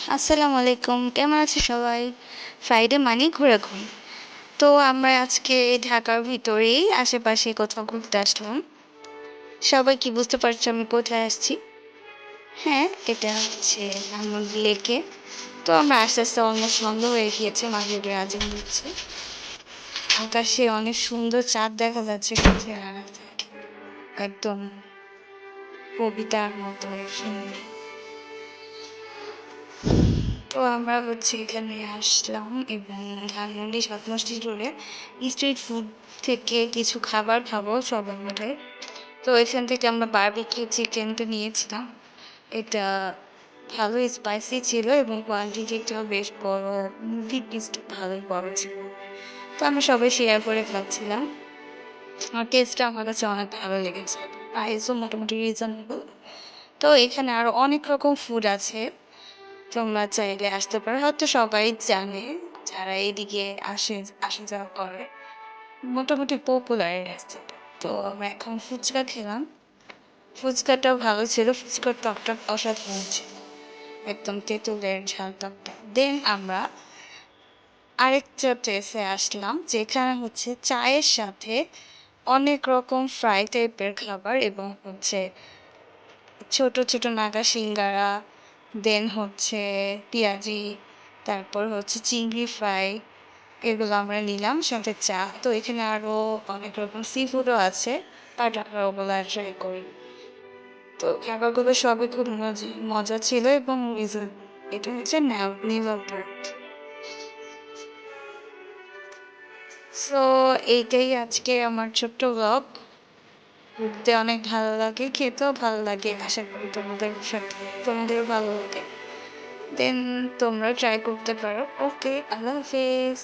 আসসালামু আলাইকুম। কেমন আছে সবাই? ফ্রাইডে মানেই ঘোরাঘুরি। তো আমরা আজকে ঢাকার ভিতরেই আশেপাশে কোথাও ঘুরতে আসলাম। সবাই কি বুঝতে পারছো আমি কোথায় আসছি? হ্যাঁ, এটা হচ্ছে ধানমন্ডি লেকে। তো আমরা আস্তে, আস্তে অলমোস্ট সন্ধ্যা হয়ে গিয়েছে। মাগরিবের আজান দিচ্ছে। আকাশে অনেক সুন্দর চাঁদ দেখা যাচ্ছে সূর্যের আড়াল থেকে। একদম কবিতার মতো সুন্দর। তো আমরা হচ্ছে এখানে আসলাম এবং ধানমন্ডি সাতমাসটি রোডে স্ট্রিট ফুড থেকে কিছু খাবার খাবো সবাই মিলে। তো এখান থেকে আমরা বারবিকিউ চিকেনটা নিয়েছিলাম। এটা ভালোই স্পাইসি ছিল এবং কোয়ান্টিটিটাও বেশ বড়, মুরগির পিসটা ভালোই বড় ছিল। তো আমরা সবাই শেয়ার করে খাচ্ছিলাম। আর টেস্টটা আমার কাছে অনেক ভালো লেগেছে। প্রাইসও মোটামুটি রিজনেবল। তো এখানে আরো অনেক রকম ফুড আছে। তোমরা চাইলে আসতে পারো। হয়তো সবাই জানে যারা এদিকে আসা যাওয়া করে। মোটামুটি পপুলার এই রেস্টুরেন্ট। তো আমরা এখন ফুচকা খেলাম। ফুচকাটাও ভালো ছিল। ফুচকার টকটা অসাধারণ ছিল। একদম তেঁতুলের ঝাল টকটা। দেন আমরা আরেকটা প্লেসে আসলাম যেখানে হচ্ছে চায়ের সাথে অনেক রকম ফ্রাই টাইপের খাবার এবং হচ্ছে ছোট, ছোট নাগা সিঙ্গারা, দেন হচ্ছে পেঁয়াজি, তারপর হচ্ছে চিংড়ি ফ্রাই এগুলো আমরা নিলাম সাথে চা। তো এখানে আরো অনেক রকম সি ফুডও আছে। বাট আমরা ওগুলো ট্রাই করি। তো খাবারগুলো সবই খুব মজা ছিল এবং এটা হচ্ছে নেভাল পার্ক। সো এইটাই আজকে আমার ছোট্ট ব্লগ। ঘুরতে অনেক ভালো লাগে, খেতেও ভালো লাগে। আশা করি তোমাদের সাথে তোমাদেরও ভালো লাগে। দেন তোমরা ট্রাই করতে পারো। ওকে, আল্লাহ হাফেজ।